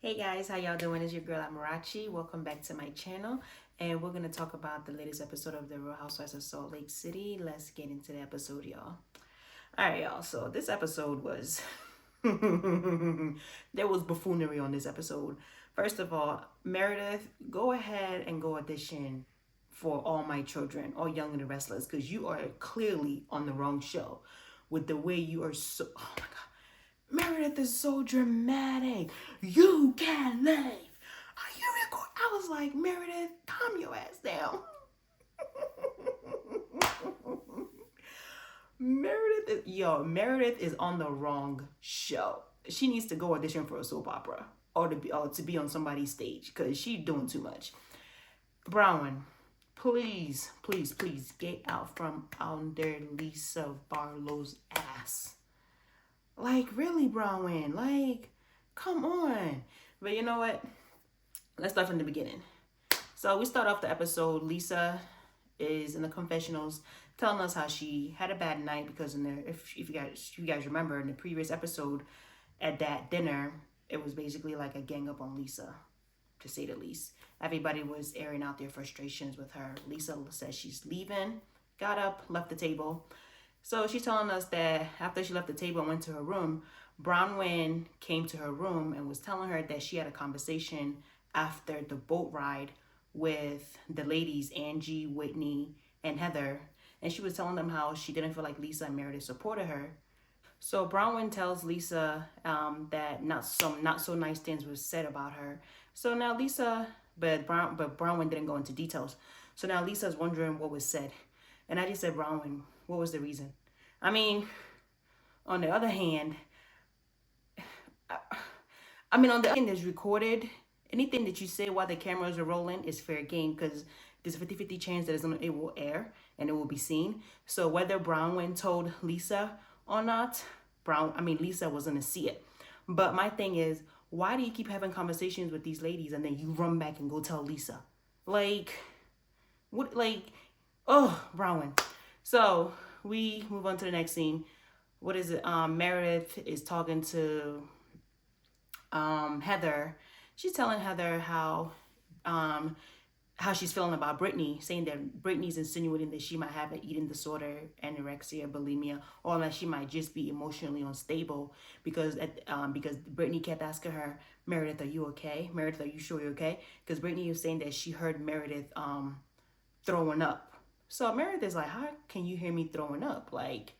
Hey guys, how y'all doing? It's your girl Amarachi. Welcome back to my channel, and we're gonna talk about the latest episode of the Real Housewives of Salt Lake City. Let's get into the episode, y'all. All right, y'all. So this episode was there was buffoonery on this episode. First of all, Meredith, go ahead and go audition for All My Children, All Young and the Restless, because you are clearly on the wrong show with the way you are so. Oh my god. Meredith is so dramatic. You can't leave. Are you record? I was like, Meredith, calm your ass down. Meredith is on the wrong show. She needs to go audition for a soap opera or to be on somebody's stage because she's doing too much. Brown, please, please, please get out from under Lisa Barlow's ass. Like, really, Bronwyn? Like, come on. But you know what? Let's start from the beginning. So we start off the episode. Lisa is in the confessionals telling us how she had a bad night because if you guys remember in the previous episode at that dinner, it was basically like a gang up on Lisa, to say the least. Everybody was airing out their frustrations with her. Lisa says she's leaving, got up, left the table. So she's telling us that after she left the table and went to her room, Bronwyn came to her room and was telling her that she had a conversation after the boat ride with the ladies, Angie, Whitney, and Heather. And she was telling them how she didn't feel like Lisa and Meredith supported her. So Bronwyn tells Lisa that not so nice things were said about her. So now Lisa, but Bronwyn didn't go into details. So now Lisa's wondering what was said. And I just said, Bronwyn, what was the reason? I mean, on the other hand, on the end is recorded. Anything that you say while the cameras are rolling is fair game because there's a 50-50 chance that it will air and it will be seen. So whether Bronwyn told Lisa or not, Lisa was gonna see it. But my thing is, why do you keep having conversations with these ladies and then you run back and go tell Lisa? Like, what, like, oh, Bronwyn. So we move on to the next scene. What is it? Meredith is talking to Heather. She's telling Heather how she's feeling about Brittany, saying that Brittany's insinuating that she might have an eating disorder, anorexia, bulimia, or that she might just be emotionally unstable because Brittany kept asking her, Meredith, are you okay? Meredith, are you sure you're okay? Because Brittany was saying that she heard Meredith throwing up. So Meredith is like, how can you hear me throwing up? Like,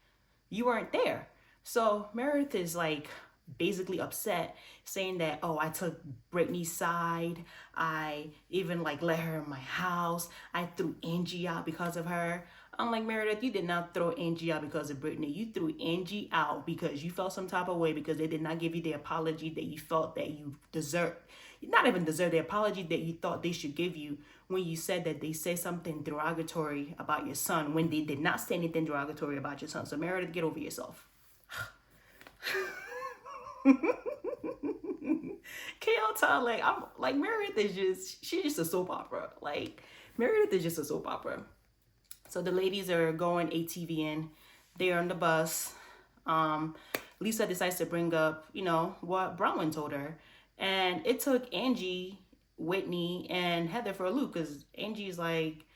you weren't there. So Meredith is like basically upset, saying that, oh, I took Brittany's side. I even like let her in my house. I threw Angie out because of her. I'm like, Meredith, you did not throw Angie out because of Brittany. You threw Angie out because you felt some type of way because they did not give you the apology that you felt that you deserved. Not even deserve the apology that you thought they should give you when you said that they said something derogatory about your son when they did not say anything derogatory about your son. So Meredith, get over yourself. Can y'all tell? Like, I'm like, Meredith is she's just a soap opera. Like, Meredith is just a soap opera. So the ladies are going ATVing. They're on the bus. Lisa decides to bring up, what Bronwyn told her. And it took Angie, Whitney, and Heather for a loop because Angie's like,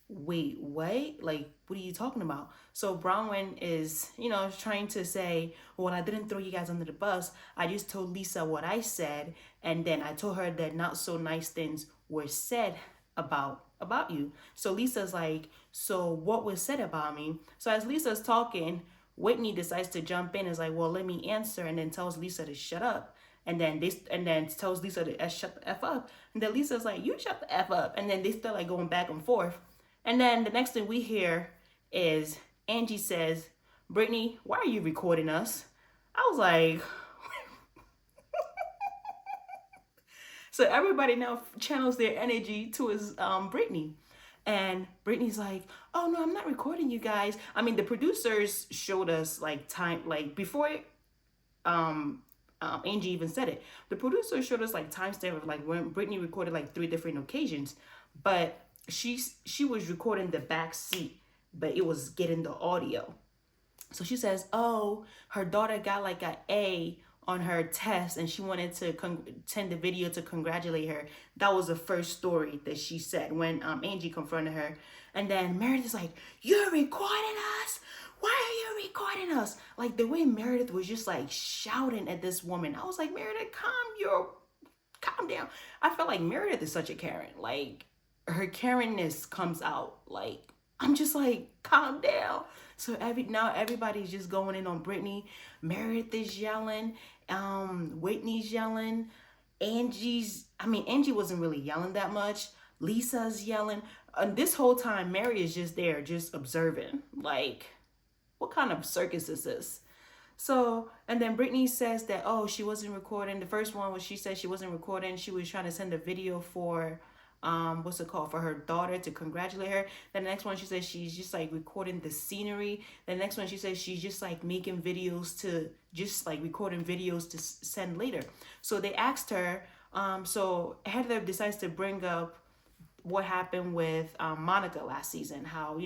wait, what? Like, what are you talking about? So Bronwyn is, trying to say, well, I didn't throw you guys under the bus. I just told Lisa what I said. And then I told her that not so nice things were said about you. So Lisa's like, so what was said about me? So as Lisa's talking, Whitney decides to jump in and is like, well, let me answer, and then tells Lisa to shut up. And then tells Lisa to shut the F up. And then Lisa's like, you shut the F up. And then they start like going back and forth. And then the next thing we hear is Angie says, Brittany, why are you recording us? I was like, so everybody now channels their energy towards Brittany. And Brittany's like, oh no, I'm not recording you guys. I mean, the producers showed us like time, like before Angie even said it. The producers showed us like timestamp of like when Brittany recorded like 3 different occasions, but she was recording the back seat, but it was getting the audio. So she says, oh, her daughter got like an A on her test and she wanted to send the video to congratulate her. That was the first story that she said when Angie confronted her. And then Meredith is like, "You're recording us? Why are you recording us?" Like the way Meredith was just like shouting at this woman. I was like, Meredith, calm down. I felt like Meredith is such a Karen. Like her Karenness comes out. Like I'm just like, calm down. So now everybody's just going in on Brittany. Meredith is yelling. Whitney's yelling. Angie wasn't really yelling that much. Lisa's yelling. And this whole time, Mary is just there, just observing. Like, what kind of circus is this? So, and then Brittany says that, oh, she wasn't recording. The first one was she said she wasn't recording. She was trying to send a video for, what's it called, for her daughter to congratulate her. Then the next one she says she's just like recording the scenery. The next one she says she's just like making videos to, just like recording videos to send later. So they asked her, so Heather decides to bring up what happened with Monica last season, how,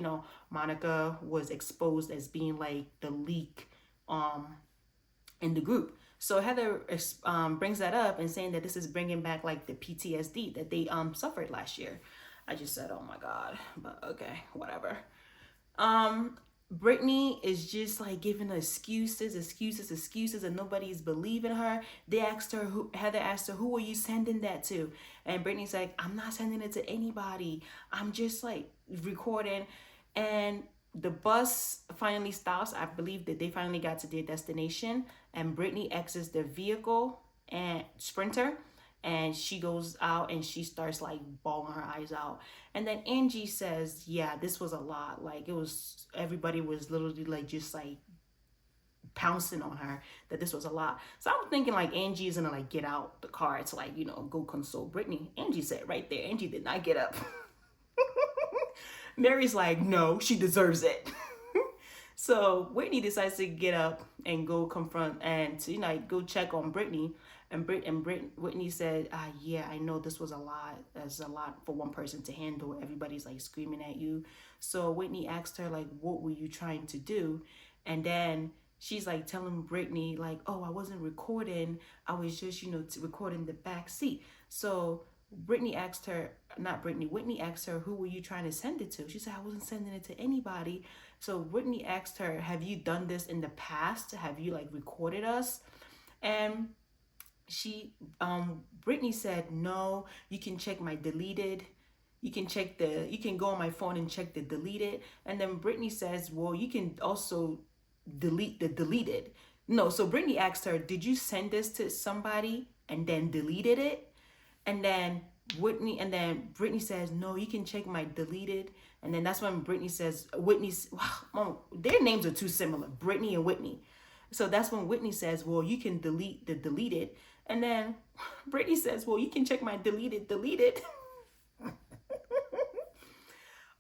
Monica was exposed as being like the leak in the group. So Heather brings that up and saying that this is bringing back like the PTSD that they suffered last year. I just said, oh my God, but okay, whatever. Brittany is just like giving excuses, and nobody's believing her. Heather asked her, who are you sending that to? And Brittany's like, I'm not sending it to anybody. I'm just like recording. And the bus finally stops. I believe that they finally got to their destination, and Brittany exits the vehicle and Sprinter, and she goes out and she starts like bawling her eyes out. And then Angie says, yeah, this was a lot. Like everybody was literally like just like pouncing on her that this was a lot. So I'm thinking like Angie is gonna like get out the car to like, go console Brittany. Angie said right there, Angie did not get up. Mary's like, no, she deserves it. So Whitney decides to get up and go confront and to go check on Brittany. And Whitney said, yeah, I know this was a lot. That's a lot for one person to handle. Everybody's like screaming at you. So Whitney asked her like, what were you trying to do? And then she's like telling Brittany like, oh, I wasn't recording. I was just, recording the back seat. So Whitney asked her, who were you trying to send it to? She said, I wasn't sending it to anybody. So Whitney asked her, have you done this in the past? Have you like recorded us? And Brittany said, no, you can check my deleted. You can go on my phone and check the deleted. And then Brittany says, well, you can also delete the deleted. No, so Brittany asked her, did you send this to somebody and then deleted it? And then Brittany says, no, you can check my deleted. And then that's when Brittany says, their names are too similar, Brittany and Whitney. So that's when Whitney says, well, you can delete the deleted. And then Brittany says, well, you can check my deleted.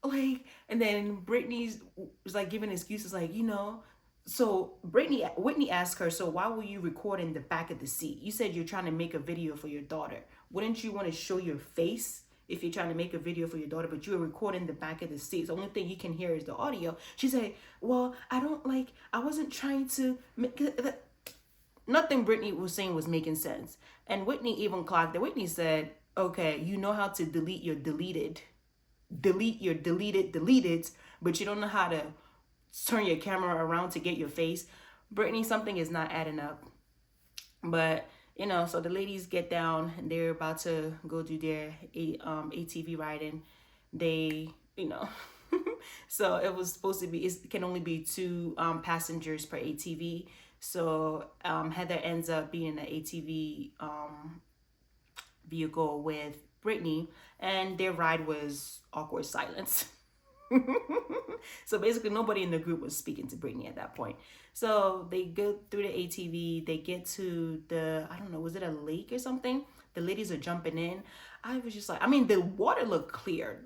Like, and then Brittany was like giving excuses like, so Whitney asked her, so why were you recording the back of the seat? You said you're trying to make a video for your daughter. Wouldn't you want to show your face if you're trying to make a video for your daughter, but you were recording the back of the seat? The only thing you can hear is the audio. She said, well, I wasn't trying to make it. Nothing Brittany was saying was making sense. And Whitney even clocked that. Whitney said, okay, you know how to delete your deleted, but you don't know how to turn your camera around to get your face. Brittany, something is not adding up. But, so the ladies get down and they're about to go do their ATV riding. They, so it was supposed to be, it can only be 2 passengers per ATV. So Heather ends up being in the ATV vehicle with Brittany, and their ride was awkward silence. So basically nobody in the group was speaking to Brittany at that point. So they go through the ATV, they get to I don't know, was it a lake or something? The ladies are jumping in. I was just like, the water looked clear.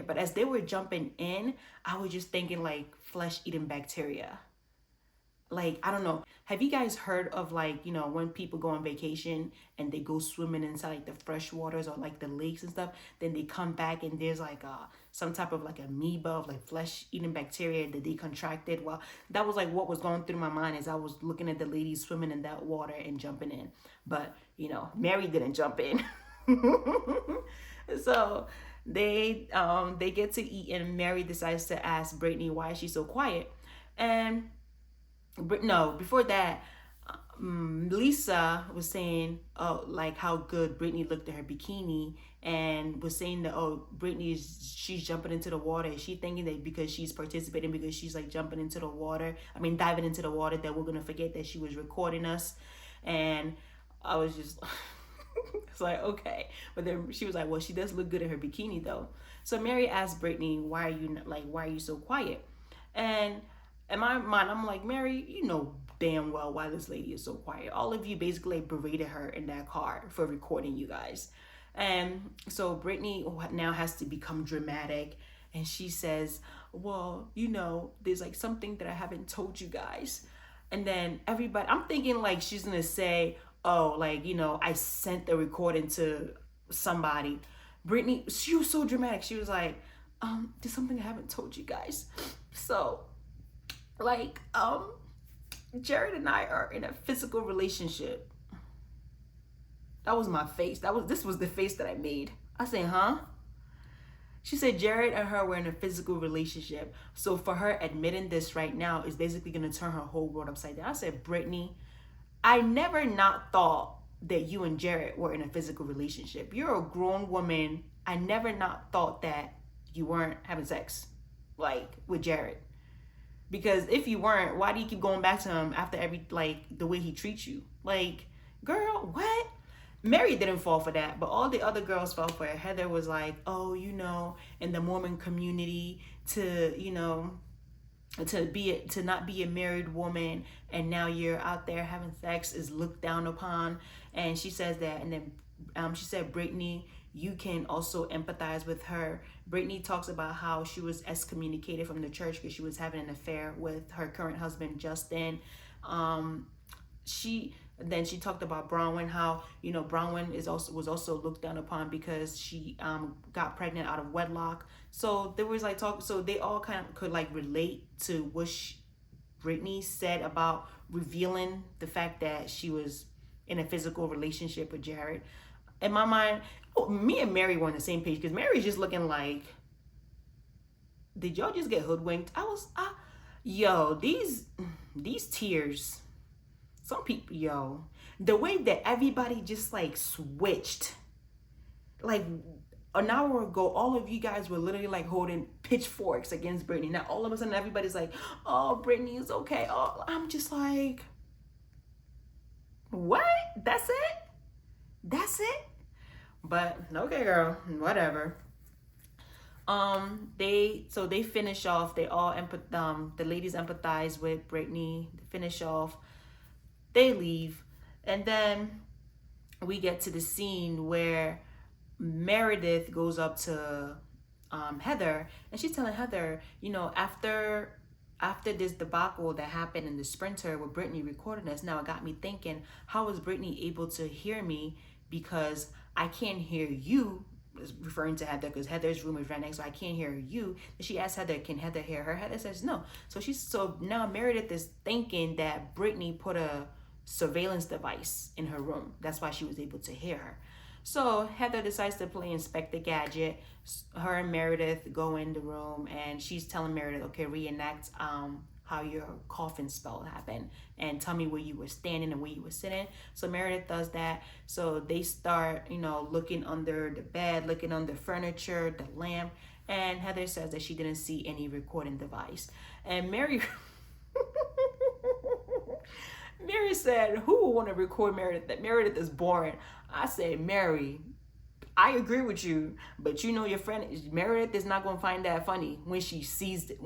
But as they were jumping in, I was just thinking like flesh-eating bacteria. like, I don't know. Have you guys heard of, like, when people go on vacation and they go swimming inside like the fresh waters or like the lakes and stuff, then they come back and there's like some type of like amoeba of like flesh eating bacteria that they contracted? Well, that was like what was going through my mind as I was looking at the ladies swimming in that water and jumping in. But Mary didn't jump in. So they get to eat, and Mary decides to ask Brittany why is she so quiet. And but no, before that, Lisa was saying, oh, like how good Brittany looked in her bikini, and was saying that, oh, she's jumping into the water. She thinking that because she's participating, because she's like jumping into the water, I mean diving into the water, that we're gonna forget that she was recording us. And I was just it's like, okay. But then she was like, well, she does look good in her bikini though. So Mary asked Brittany, why are you so quiet? And in my mind, I'm like, Mary, you know damn well why this lady is so quiet. All of you basically berated her in that car for recording you guys. And so Brittany now has to become dramatic. And she says, well, there's like something that I haven't told you guys. And then everybody, I'm thinking like she's going to say, oh, like, I sent the recording to somebody. Brittany, she was so dramatic. She was like, there's something I haven't told you guys. So, like, Jared and I are in a physical relationship. That was my face. This was the face that I made. I said, huh? She said Jared and her were in a physical relationship. So for her admitting this right now is basically going to turn her whole world upside down. I said, Brittany, I never not thought that you and Jared were in a physical relationship. You're a grown woman. I never not thought that you weren't having sex, like, with Jared. Because if you weren't, why do you keep going back to him after the way he treats you? Like, girl, what? Mary didn't fall for that, but all the other girls fell for it. Heather was like, oh, in the Mormon community, to not be a married woman, and now you're out there having sex, is looked down upon. And she says that. And then she said, Brittany, you can also empathize with her. Brittany talks about how she was excommunicated from the church because she was having an affair with her current husband, Justin. She talked about Bronwyn, how Bronwyn was also looked down upon because she got pregnant out of wedlock. So there was like talk. So they all kind of could like relate to what Brittany said about revealing the fact that she was in a physical relationship with Jared. In my mind, me and Mary were on the same page, because Mary's just looking like, did y'all just get hoodwinked? These tears. Some people, the way that everybody just like switched, like an hour ago, all of you guys were literally like holding pitchforks against Brittany. Now all of a sudden everybody's like, oh, Brittany is okay. Oh, I'm just like, what? That's it? But okay, girl, whatever. They finish off. They all the ladies empathize with Brittany. They finish off. They leave, and then we get to the scene where Meredith goes up to Heather, and she's telling Heather, after this debacle that happened in the Sprinter with Brittany recording us, now it got me thinking, how was Brittany able to hear me? Because I can't hear you, referring to Heather, because Heather's room is right next, so I can't hear you. And she asked Heather, can Heather hear her? Heather says no. So now Meredith is thinking that Brittany put a surveillance device in her room. That's why she was able to hear her. So Heather decides to play Inspector Gadget. Her and Meredith go in the room, and she's telling Meredith, okay, reenact how your coffin spell happened, and tell me where you were standing and where you were sitting. So Meredith does that. So they start, looking under the bed, looking under furniture, the lamp, and Heather says that she didn't see any recording device. And Mary said, who would want to record Meredith? That Meredith is boring. I said, Mary, I agree with you, but your friend Meredith is not going to find that funny when she sees it.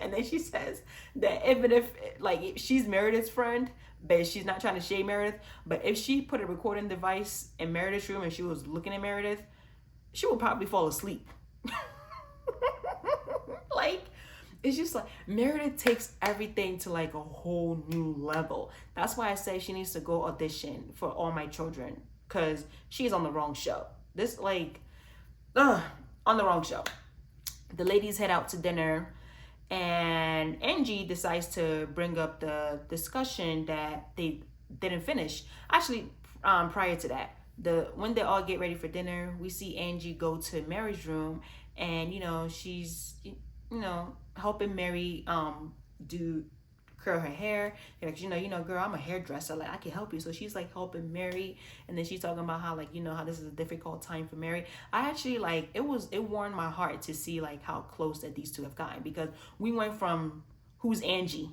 And then she says that even if she's Meredith's friend, but she's not trying to shade Meredith, but if she put a recording device in Meredith's room and she was looking at Meredith, she would probably fall asleep. it's just like Meredith takes everything to like a whole new level. That's why I say she needs to go audition for All My Children, because she's on the wrong show. This like, ugh, on the wrong show. The ladies head out to dinner, and Angie decides to bring up the discussion that they didn't finish. Actually, prior to that, when they all get ready for dinner, we see Angie go to Mary's room, and she's helping Mary do curl her hair. They're like, girl, I'm a hairdresser. Like, I can help you. So she's like helping Mary, and then she's talking about how like how this is a difficult time for Mary. I actually like it warmed my heart to see like how close that these two have gotten, because we went from who's Angie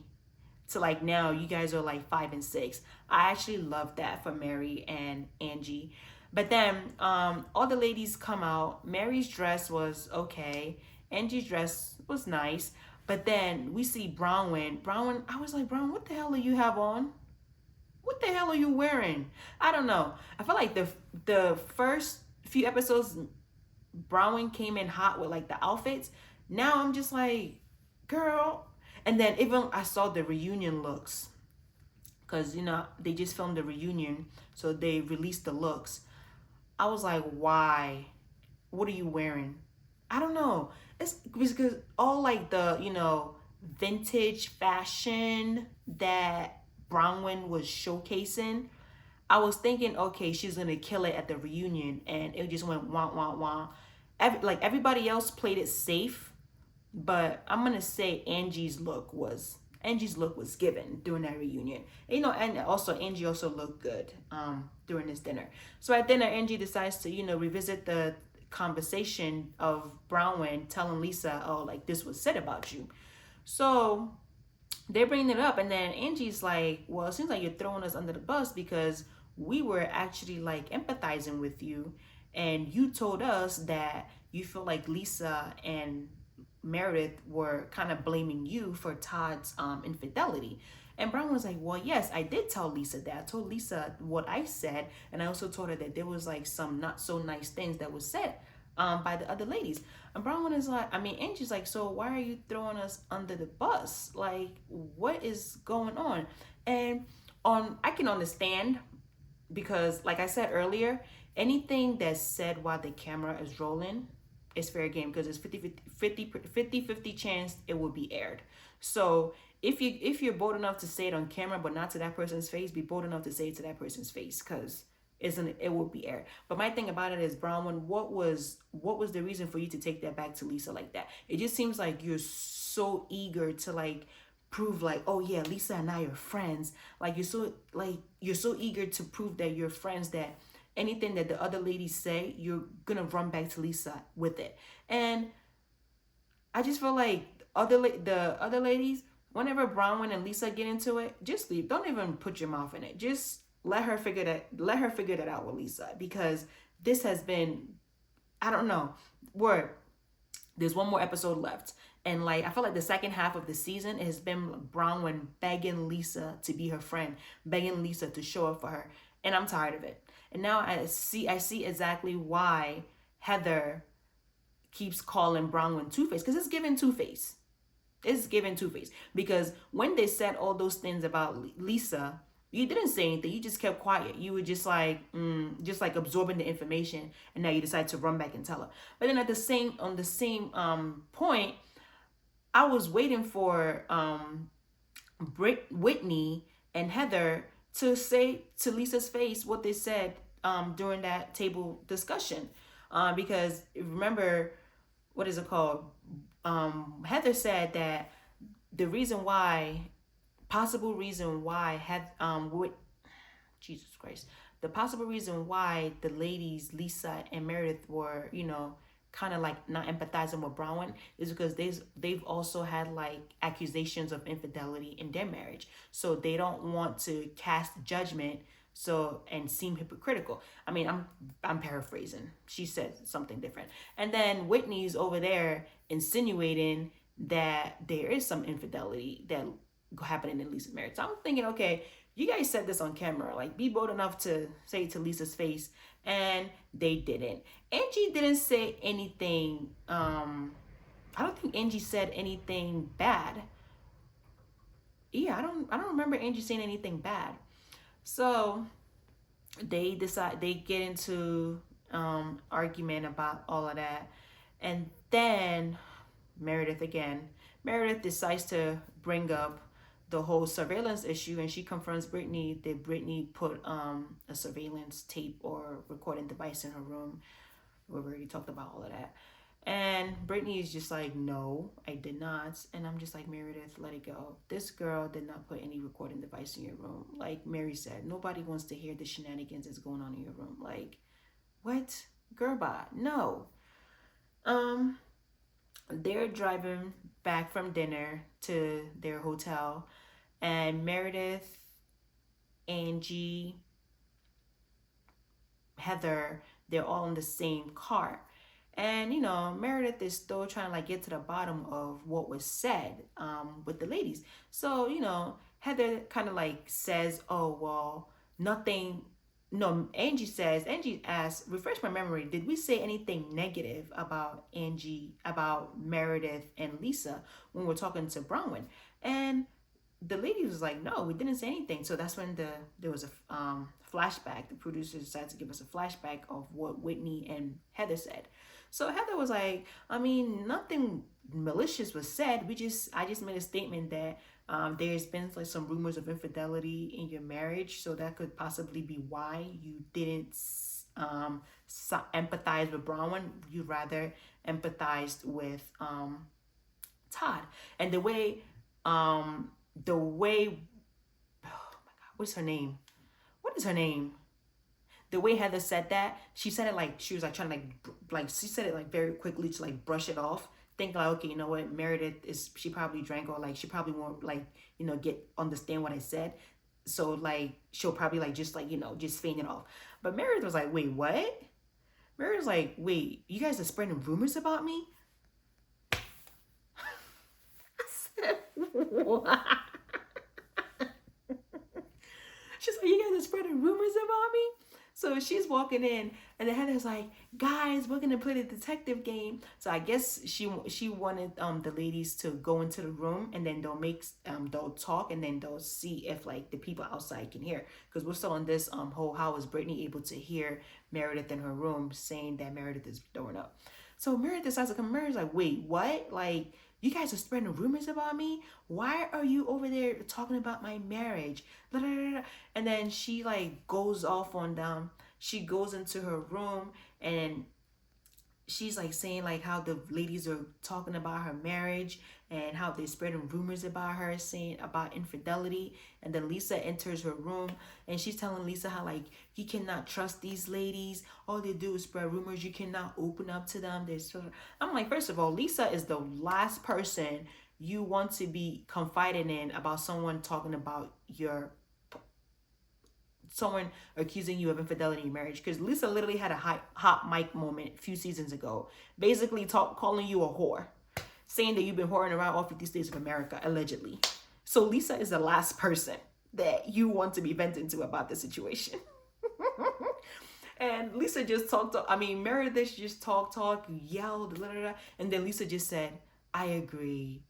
to like now you guys are like 5 and 6. I actually love that for Mary and Angie. But then all the ladies come out. Mary's dress was okay. Angie's dress was nice. But then we see Bronwyn. Bronwyn, I was like, Bronwyn, what the hell do you have on? What the hell are you wearing? I don't know. I feel like the first few episodes, Bronwyn came in hot with like the outfits. Now I'm just like, girl. And then even I saw the reunion looks, because they just filmed the reunion, so they released the looks. I was like, why? What are you wearing? I don't know. It's because all like the vintage fashion that Bronwyn was showcasing, I was thinking, okay, she's gonna kill it at the reunion, and it just went wah wah wah. Like everybody else played it safe, but I'm gonna say Angie's look was given during that reunion. And also Angie also looked good during this dinner. So at dinner, Angie decides to revisit the conversation of Bronwyn telling Lisa, oh, like this was said about you. So they're bringing it up, and then Angie's like, well, it seems like you're throwing us under the bus, because we were actually like empathizing with you, and you told us that you feel like Lisa and Meredith were kind of blaming you for Todd's infidelity. And Brown was like, well, yes, I did tell Lisa that. I told Lisa what I said, and I also told her that there was like some not so nice things that was said by the other ladies. And Brown is like, Angie's like, so why are you throwing us under the bus? Like, what is going on? And I can understand, because like I said earlier, anything that's said while the camera is rolling, it's fair game, because it's 50 chance it will be aired. So if you're bold enough to say it on camera but not to that person's face, be bold enough to say it to that person's face, because it will be aired. But my thing about it is, Bronwyn, what was the reason for you to take that back to Lisa like that? It just seems like you're so eager to like prove like, oh yeah, Lisa and I are friends. Like you're so eager to prove that you're friends, that anything that the other ladies say, you're gonna run back to Lisa with it. And I just feel like the other ladies, whenever Bronwyn and Lisa get into it, just leave. Don't even put your mouth in it. Just let her figure that out with Lisa, because this has been, I don't know, there's one more episode left. And like, I feel like the second half of the season has been Bronwyn begging Lisa to be her friend, begging Lisa to show up for her. And I'm tired of it. And now I see exactly why Heather keeps calling Bronwyn Two-Face, because it's given Two-Face. It's given Two-Face. Because when they said all those things about Lisa, you didn't say anything. You just kept quiet. You were just like absorbing the information, and now you decide to run back and tell her. But then on the same point, I was waiting for Whitney and Heather to say to Lisa's face what they said during that table discussion. Because remember, what is it called? Heather said that the possible reason why the possible reason why the ladies, Lisa and Meredith, were, kind of like not empathizing with Bronwyn is because they've also had like accusations of infidelity in their marriage. So they don't want to cast judgment and seem hypocritical. I'm paraphrasing. She said something different. And then Whitney's over there insinuating that there is some infidelity that happening in Lisa's marriage. So I'm thinking, okay, you guys said this on camera, like be bold enough to say it to Lisa's face, and they didn't. Angie didn't say anything. I don't think Angie said anything bad. Yeah, I don't remember Angie saying anything bad. So they get into argument about all of that, and then Meredith again. Meredith decides to bring up the whole surveillance issue, and she confronts Brittany that Brittany put a surveillance tape or recording device in her room. We already talked about all of that. And Brittany is just like, no, I did not. And I'm just like, Meredith, let it go. This girl did not put any recording device in your room. Like Mary said, nobody wants to hear the shenanigans that's going on in your room. Like, what? Girl, bye. No. Um, they're driving back from dinner to their hotel, and Meredith, Angie, Heather, they're all in the same car. And Meredith is still trying to like get to the bottom of what was said with the ladies. So Heather kind of like says, "Oh well, nothing." No, Angie asks, refresh my memory. Did we say anything negative about Angie, about Meredith and Lisa when we're talking to Bronwyn? And the lady was like, no, we didn't say anything. So that's when there was a flashback. The producers decided to give us a flashback of what Whitney and Heather said. So Heather was like, I mean, nothing malicious was said. I just made a statement that there's been like some rumors of infidelity in your marriage, so that could possibly be why you didn't empathize with Bronwyn. You rather empathized with Todd. And the way oh my god, what's her name? What is her name? The way Heather said that, she said it like she was like trying to like she said it like very quickly to like brush it off. Think like, okay, you know what, Meredith is, she probably drank, or like she probably won't like get understand what I said. So like she'll probably like just like just feign it off. But Meredith was like, wait, what? Meredith was like, wait, you guys are spreading rumors about me? I said, what? She's like, you guys are spreading rumors about me? So she's walking in, and then Heather's like, guys, we're gonna play the detective game. So I guess she wanted the ladies to go into the room, and then they'll talk, and then they'll see if like the people outside can hear. Because we're still on this whole how is Brittany able to hear Meredith in her room saying that Meredith is throwing up. So Meredith decides to come. Meredith's like, wait, what? Like, you guys are spreading rumors about me? Why are you over there talking about my marriage? And then she like goes off on them. She goes into her room, and she's like saying like how the ladies are talking about her marriage and how they're spreading rumors about her, saying about infidelity. And then Lisa enters her room, and she's telling Lisa how like you cannot trust these ladies. All they do is spread rumors. You cannot open up to them. I'm like, first of all, Lisa is the last person you want to be confiding in about someone talking about someone accusing you of infidelity in marriage. Because Lisa literally had a hot mic moment a few seasons ago, basically calling you a whore, saying that you've been whoring around all 50 states of America, allegedly. So Lisa is the last person that you want to be venting to about the situation. And Lisa just Meredith just yelled, blah, blah, blah, and then Lisa just said, I agree.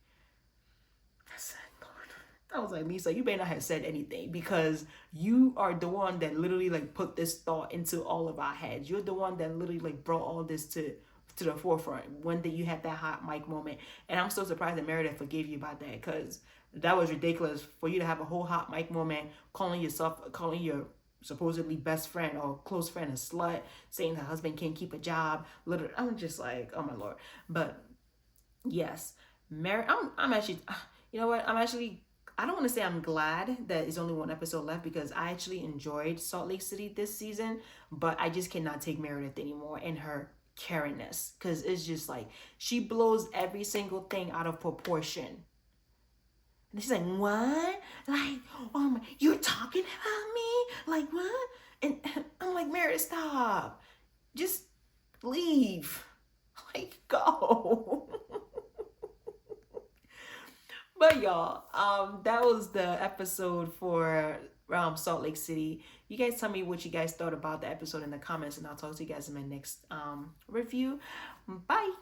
I was like, Lisa, you may not have said anything, because you are the one that literally like put this thought into all of our heads. You're the one that literally like brought all this to the forefront when you had that hot mic moment. And I'm so surprised that Meredith forgave you about that, because that was ridiculous for you to have a whole hot mic moment calling your supposedly best friend or close friend a slut, saying her husband can't keep a job. Literally, I'm just like, oh my Lord. But yes, I'm actually, you know what? I don't want to say I'm glad that there's only one episode left, because I actually enjoyed Salt Lake City this season, but I just cannot take Meredith anymore and her Karen-ness, because it's just like she blows every single thing out of proportion. And she's like, what? Like, you're talking about me? Like, what? And I'm like, Meredith, stop. Just leave. Like, go. But y'all, that was the episode for Salt Lake City. You guys tell me what you guys thought about the episode in the comments, and I'll talk to you guys in my next review. Bye.